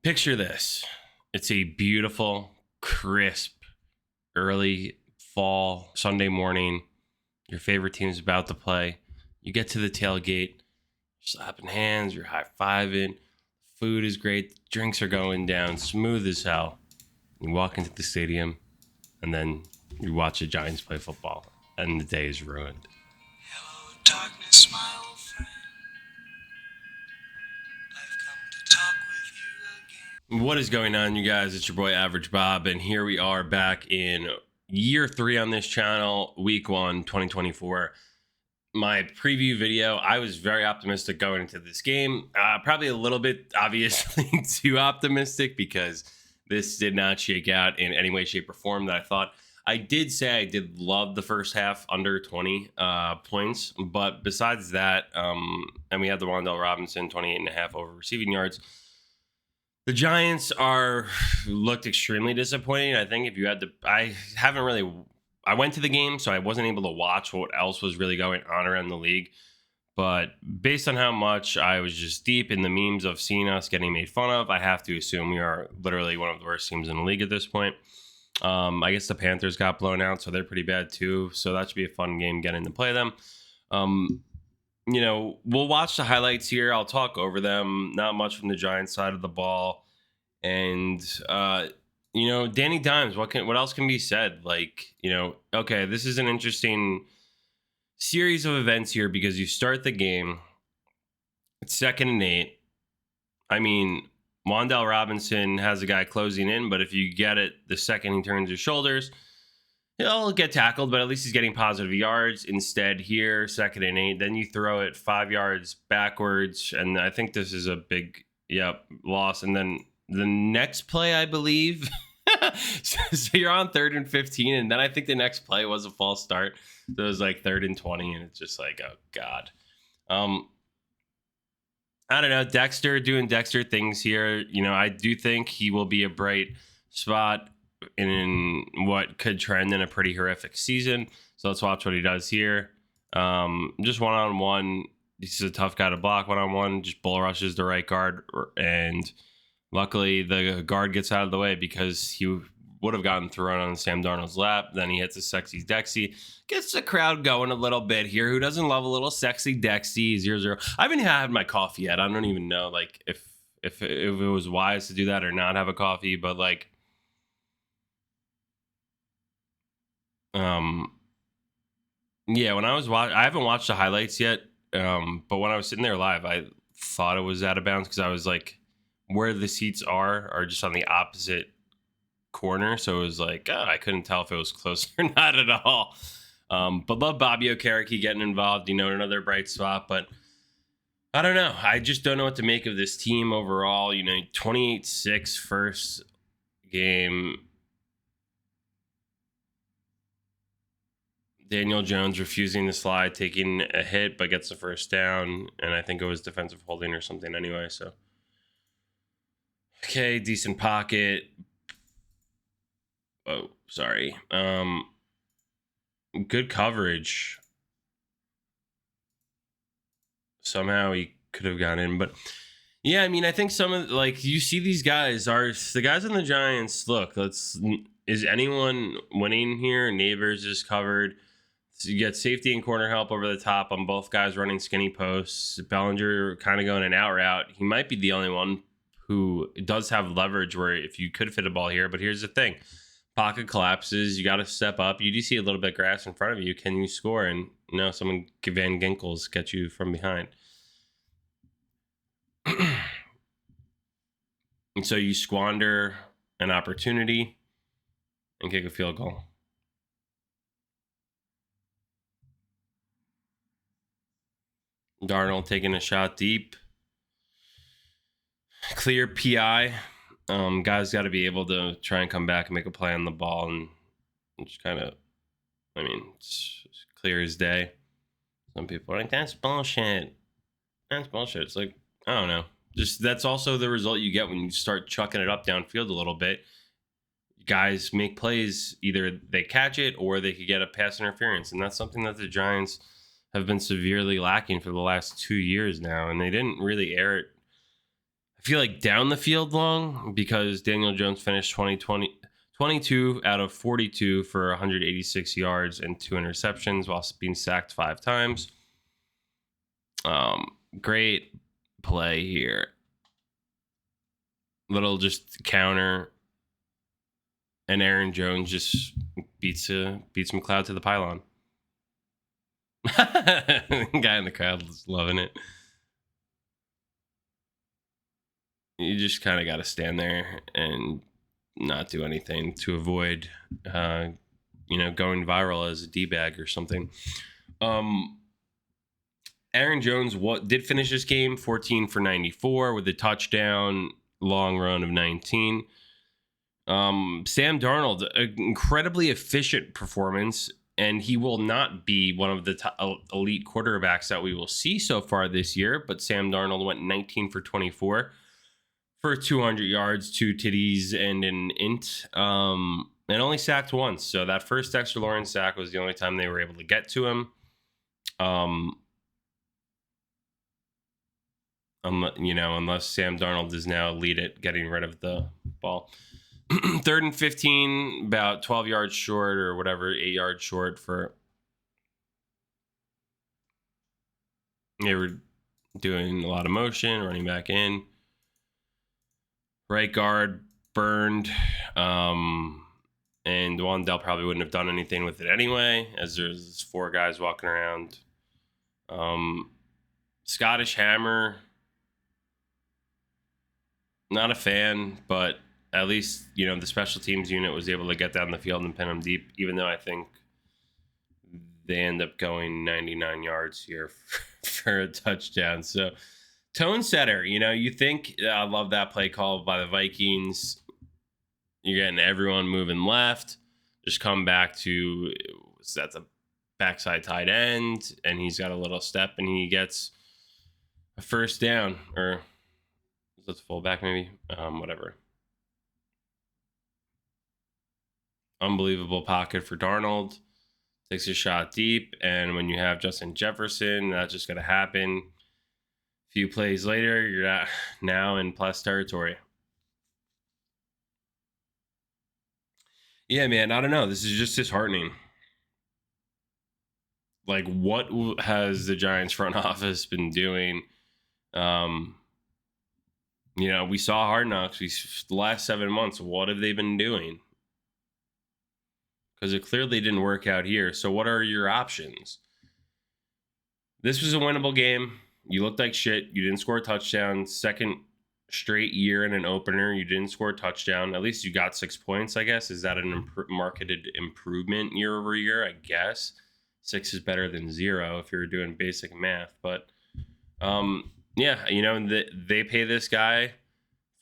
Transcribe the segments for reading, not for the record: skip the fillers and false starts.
Picture this. It's a beautiful, crisp, early fall Sunday morning. Your favorite team is about to play. You get to the tailgate, you're slapping hands, you're high-fiving. Food is great. Drinks are going down smooth as hell. You walk into the stadium, and then you watch the Giants play football, and the day is ruined. Hello, darkness, my old friend. I've come to talk with you again. What is going on, you guys? It's your boy Average Bob, and here we are back in year 3 on this channel, week 1, 2024. My preview video, I was very optimistic going into this game. Probably a little bit, obviously, too optimistic because this did not shake out in any way, shape, or form that I thought. I did say I did love the first half under 20 points, but besides that, and we had the Wan'Dale Robinson 28.5 over receiving yards. The Giants looked extremely disappointing. I think if you had to, I went to the game, so I wasn't able to watch what else was really going on around the league. But based on how much I was just deep in the memes of seeing us getting made fun of, I have to assume we are literally one of the worst teams in the league at this point. I guess the Panthers got blown out, so they're pretty bad too. So that should be a fun game getting to play them. We'll watch the highlights here. I'll talk over them. Not much from the Giants side of the ball. And, Danny Dimes, what else can be said? Okay, this is an interesting series of events here because you start the game. It's 2nd and 8. I mean, Wan'Dale Robinson has a guy closing in, but if you get it the second he turns his shoulders, he'll get tackled, but at least he's getting positive yards. Instead, here, 2nd and 8, then you throw it 5 yards backwards, and I think this is a big, loss. And then the next play, I believe, so you're on 3rd and 15, and then I think the next play was a false start. So it was like 3rd and 20, and it's just like, oh, God. I don't know, Dexter doing Dexter things here. I do think he will be a bright spot in what could trend in a pretty horrific season. So let's watch what he does here. Just one-on-one. He's a tough guy to block one-on-one. Just bull rushes the right guard, and luckily the guard gets out of the way because he would have gotten thrown on Sam Darnold's lap. Then he hits a sexy Dexy. Gets the crowd going a little bit here. Who doesn't love a little sexy Dexy? 0-0. I haven't had my coffee yet. I don't even know if it was wise to do that or not have a coffee, but when I was I haven't watched the highlights yet, but when I was sitting there live, I thought it was out of bounds because I was like, where the seats are just on the opposite corner, so it was like, I couldn't tell if it was close or not at all. But love Bobby Okereke getting involved, another bright spot, but I don't know. I just don't know what to make of this team overall. 28-6 first game. Daniel Jones refusing to slide, taking a hit, but gets the first down. And I think it was defensive holding or something anyway. So, okay, decent pocket. Oh, sorry. Good coverage. Somehow he could have gotten in. But, yeah, I mean, I think some of, you see these guys are the guys on the Giants. Look, is anyone winning here? Neighbors is covered. So you get safety and corner help over the top on both guys running skinny posts. Bellinger kind of going an out route. He might be the only one who does have leverage where if you could fit a ball here. But here's the thing. Pocket collapses. You got to step up. You do see a little bit of grass in front of you. Can you score? And, someone Van Ginkels get you from behind. And so you squander an opportunity and kick a field goal. Darnold taking a shot deep. Clear PI. Guys got to be able to try and come back and make a play on the ball, and just kind of, it's clear as day. Some people are like, that's bullshit. That's bullshit. It's like, I don't know. Just that's also the result you get when you start chucking it up downfield a little bit. Guys make plays. Either they catch it or they could get a pass interference, and that's something that the Giants have been severely lacking for the last 2 years now, and they didn't really air it feel like down the field long because Daniel Jones finished 22 out of 42 for 186 yards and 2 interceptions while being sacked 5 times. Great play here. Little just counter, and Aaron Jones just beats McLeod to the pylon. Guy in the crowd is loving it. You just kind of got to stand there and not do anything to avoid, going viral as a D-bag or something. Aaron Jones did finish this game 14 for 94 with a touchdown, long run of 19. Sam Darnold, an incredibly efficient performance, and he will not be one of the elite quarterbacks that we will see so far this year, but Sam Darnold went 19 for 24 for 200 yards, 2 TDs, and an int, and only sacked once. So that first Dexter Lawrence sack was the only time they were able to get to him. Unless Sam Darnold is now elite at getting rid of the ball. 3rd and 15, about 12 yards short or whatever, 8 yards short for. They were doing a lot of motion, running back in. Right guard burned. And Wandell probably wouldn't have done anything with it anyway, as there's 4 guys walking around. Scottish Hammer. Not a fan, but at least, the special teams unit was able to get down the field and pin them deep, even though I think they end up going 99 yards here for a touchdown. So, tone setter, you think, I love that play call by the Vikings. You're getting everyone moving left. Just come back to, that's a backside tight end, and he's got a little step, and he gets a first down, or let's full back maybe, whatever. Unbelievable pocket for Darnold. Takes a shot deep, and when you have Justin Jefferson, that's just going to happen. A few plays later, you're now in plus territory. Yeah, man, I don't know. This is just disheartening. Like, what has the Giants front office been doing? We saw Hard Knocks. The last 7 months, what have they been doing? Because it clearly didn't work out here. So what are your options? This was a winnable game. You looked like shit. You didn't score a touchdown. Second straight year in an opener, you didn't score a touchdown. At least you got 6 points, I guess. Is that an marketed improvement year over year? I guess 6 is better than 0 if you're doing basic math. But they pay this guy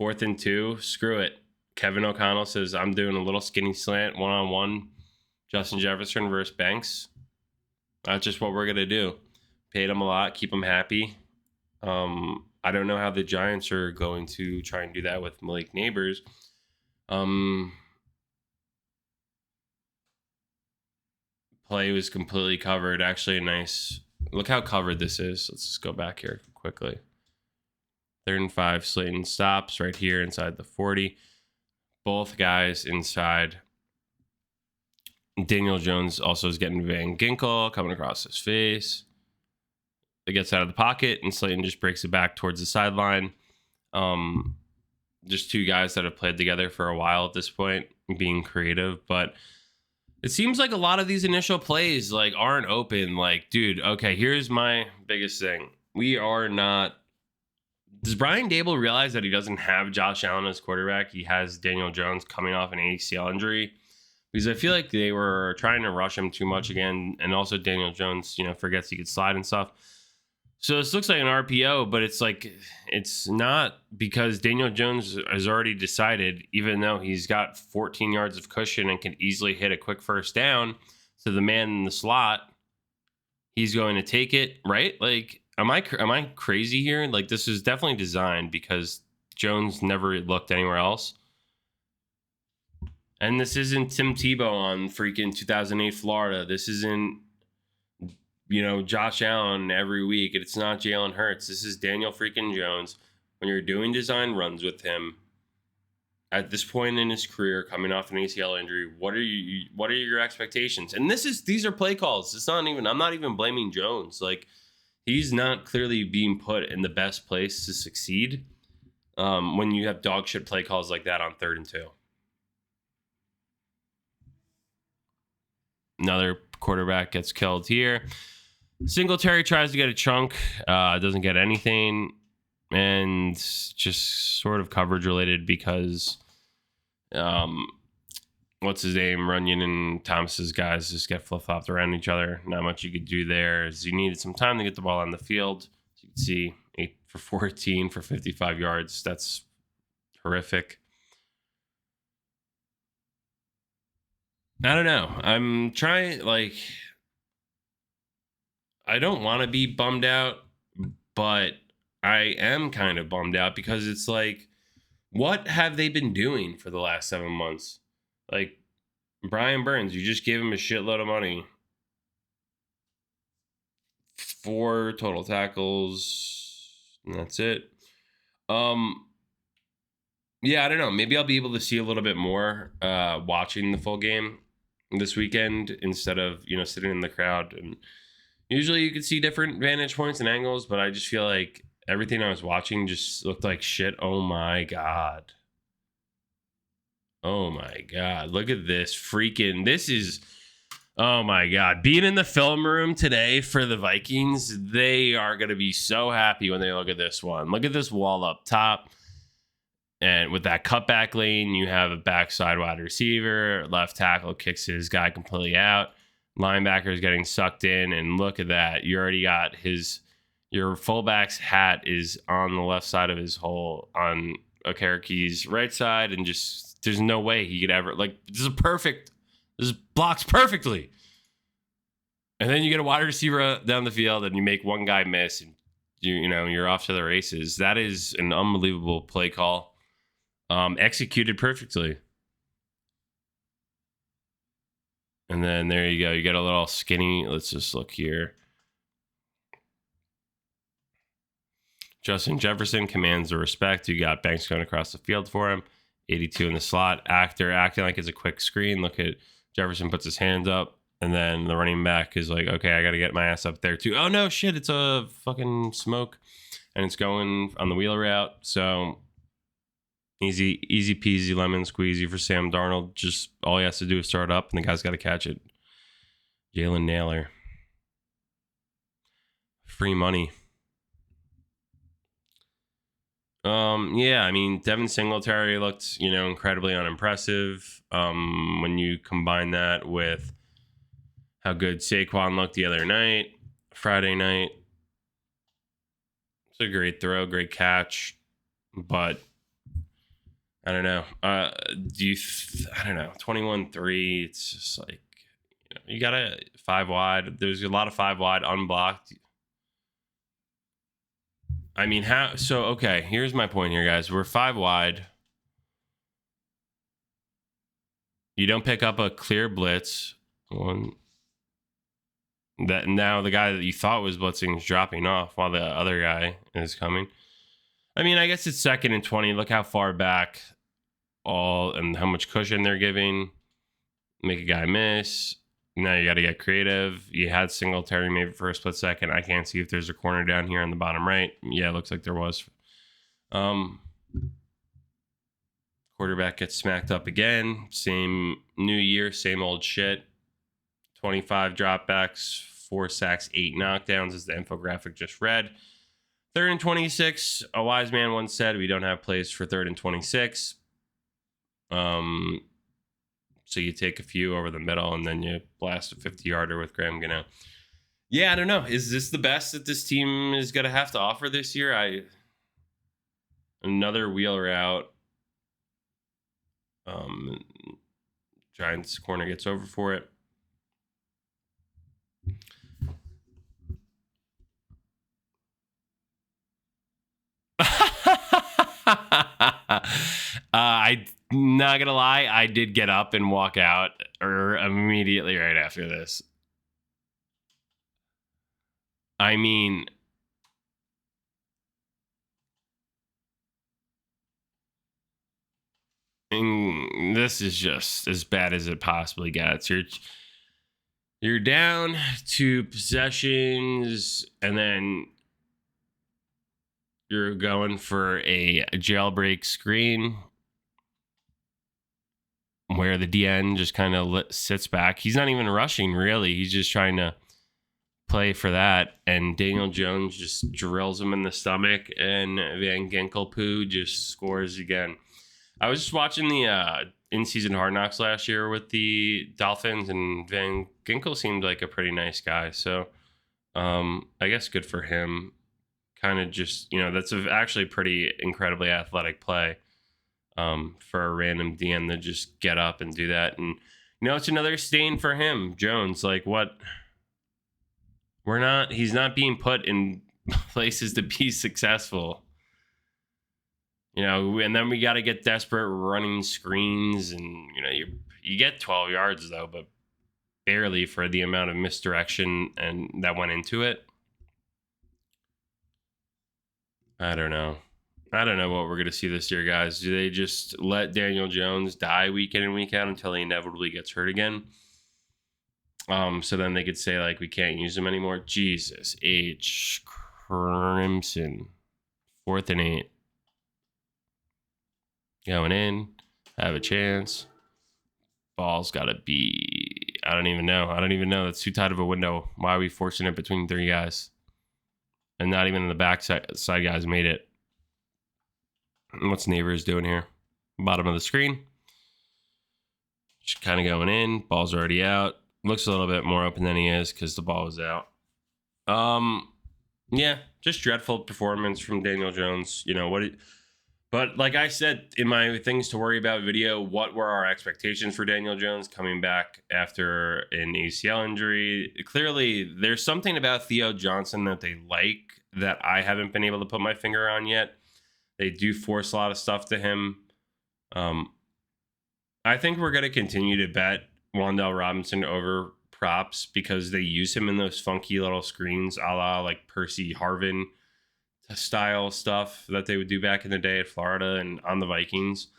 4th and 2. Screw it. Kevin O'Connell says, I'm doing a little skinny slant, 1-on-1. Justin Jefferson versus Banks. That's just what we're going to do. Paid him a lot, keep him happy. I don't know how the Giants are going to try and do that with Malik Neighbors. Play was completely covered. Actually, a nice... Look how covered this is. Let's just go back here quickly. 3rd and 5. Slayton stops right here inside the 40. Both guys inside. Daniel Jones also is getting Van Ginkel coming across his face. It gets out of the pocket, and Slayton just breaks it back towards the sideline. Just 2 guys that have played together for a while at this point, being creative. But it seems like a lot of these initial plays aren't open. Dude, okay, here's my biggest thing. We are not... Does Brian Dable realize that he doesn't have Josh Allen as quarterback? He has Daniel Jones coming off an ACL injury. Because I feel like they were trying to rush him too much again. And also Daniel Jones, forgets he could slide and stuff. So this looks like an RPO, but it's not, because Daniel Jones has already decided, even though he's got 14 yards of cushion and can easily hit a quick first down to the man in the slot, he's going to take it, right? Am I crazy here? This is definitely designed, because Jones never looked anywhere else. And this isn't Tim Tebow on freaking 2008 Florida. This isn't, Josh Allen every week. It's not Jalen Hurts. This is Daniel freaking Jones when you're doing design runs with him at this point in his career, coming off an ACL injury, what are your expectations? And these are play calls. It's not even, I'm not even blaming Jones. Like, he's not clearly being put in the best place to succeed when you have dog shit play calls like that on 3rd and 2. Another quarterback gets killed here. Singletary tries to get a chunk, doesn't get anything, and just sort of coverage related because what's his name? Runyon and Thomas's guys just get flip-flopped around each other. Not much you could do there. As you needed some time to get the ball on the field. As you can see, 8 for 14 for 55 yards. That's horrific. I don't know. I'm trying, like, I don't want to be bummed out, but I am kind of bummed out because it's like, what have they been doing for the last 7 months? Like, Brian Burns, you just gave him a shitload of money. 4 total tackles, and that's it. Yeah, I don't know. Maybe I'll be able to see a little bit more watching the full game this weekend instead of, sitting in the crowd. And usually you could see different vantage points and angles, but I just feel like everything I was watching just looked like shit. Oh my God. Oh my God. Look at this freaking, oh my God. Being in the film room today for the Vikings, they are going to be so happy when they look at this one. Look at this wall up top. And with that cutback lane, you have a backside wide receiver. Left tackle kicks his guy completely out. Linebacker is getting sucked in. And look at that. You already got your fullback's hat is on the left side of his hole on Okeraki's right side. And just, there's no way he could ever, like, this blocks perfectly. And then you get a wide receiver down the field and you make one guy miss and you're off to the races. That is an unbelievable play call. Executed perfectly. And then there you go. You get a little skinny. Let's just look here. Justin Jefferson commands the respect. You got Banks going across the field for him. 82 in the slot. Acting like it's a quick screen. Look at Jefferson puts his hands up. And then the running back is like, okay, I got to get my ass up there too. Oh, no, shit. It's a fucking smoke. And it's going on the wheeler route. So easy peasy lemon squeezy for Sam Darnold. Just all he has to do is start up, and the guy's got to catch it. Jalen Naylor. Free money. Yeah, I mean, Devin Singletary looked, incredibly unimpressive. When you combine that with how good Saquon looked the other night, Friday night, it's a great throw, great catch, but I don't know. I don't know. 21-3. It's just like, you got a 5 wide. There's a lot of 5 wide unblocked. I mean, how? So, okay, here's my point here, guys. We're 5 wide. You don't pick up a clear blitz. That now the guy that you thought was blitzing is dropping off while the other guy is coming. I mean, I guess it's 2nd and 20. Look how far back and how much cushion they're giving. Make a guy miss. Now you got to get creative. You had Singletary maybe for a split second. I can't see if there's a corner down here on the bottom right. Yeah, it looks like there was. Quarterback gets smacked up again. Same new year, same old shit. 25 dropbacks, 4 sacks, 8 knockdowns as the infographic just read. 3rd and 26. A wise man once said we don't have plays for 3rd and 26. So you take a few over the middle and then you blast a 50-yarder with Graham Gano. Yeah, I don't know. Is this the best that this team is going to have to offer this year? Another wheel route. Giants corner gets over for it. I'm not gonna lie, I did get up and walk out immediately right after this. I mean, this is just as bad as it possibly gets. You're down 2 possessions, and then you're going for a jailbreak screen where the DN just kind of sits back. He's not even rushing, really. He's just trying to play for that. And Daniel Jones just drills him in the stomach, and Van Ginkelpoo just scores again. I was just watching the in-season Hard Knocks last year with the Dolphins, and Van Ginkel seemed like a pretty nice guy. So I guess good for him. Kind of just, that's actually pretty incredibly athletic play for a random DN to just get up and do that. And, it's another stain for him, Jones. Like, what? He's not being put in places to be successful. And then we got to get desperate running screens, and, you get 12 yards, though, but barely for the amount of misdirection and that went into it. I don't know what we're going to see this year, guys. Do they just let Daniel Jones die week in and week out until he inevitably gets hurt again? So then they could say, like, we can't use him anymore. Jesus H. Crimson. 4th and 8. Going in. Have a chance. Ball's got to be... I don't even know. That's too tight of a window. Why are we forcing it between 3 guys? And not even the back side guys made it. What's Neighbors doing here? Bottom of the screen. Just kind of going in. Ball's already out. Looks a little bit more open than he is because the ball was out. Yeah, just dreadful performance from Daniel Jones. But like I said in my things to worry about video, what were our expectations for Daniel Jones coming back after an ACL injury? Clearly, there's something about Theo Johnson that they like that I haven't been able to put my finger on yet. They do force a lot of stuff to him. I think we're going to continue to bet Wan'Dale Robinson over props because they use him in those funky little screens, a la like Percy Harvin style stuff that they would do back in the day at Florida and on the Vikings.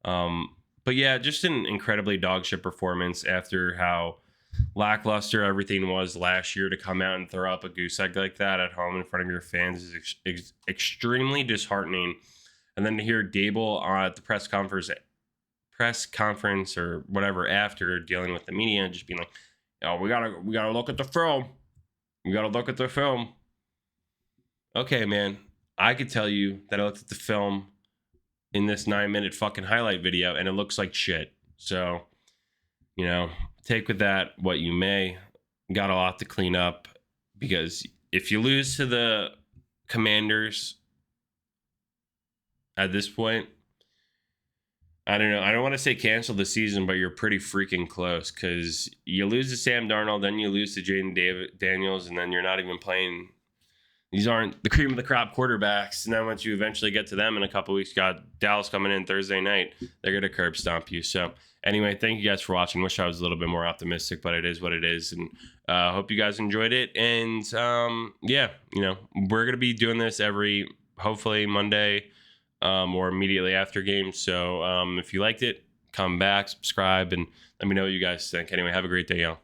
But yeah, just an incredibly dog shit performance after how lackluster everything was last year. To come out and throw up a goose egg like that at home in front of your fans is extremely disheartening. And then to hear Dable at the press conference or whatever after dealing with the media, just being like, we gotta look at the film. We gotta look at the film. Okay, man. I could tell you that I looked at the film in this 9-minute fucking highlight video and it looks like shit. So, take with that what you may. Got a lot to clean up because if you lose to the Commanders at this point, I don't know. I don't want to say cancel the season, but you're pretty freaking close because you lose to Sam Darnold, then you lose to Jaden Daniels, and then you're not even playing. These aren't the cream of the crop quarterbacks. And then once you eventually get to them in a couple weeks, got Dallas coming in Thursday night, they're going to curb stomp you. So anyway, thank you guys for watching. Wish I was a little bit more optimistic, but it is what it is. And hope you guys enjoyed it. And yeah, we're going to be doing this every, hopefully Monday or immediately after games. So if you liked it, come back, subscribe, and let me know what you guys think. Anyway, have a great day, y'all.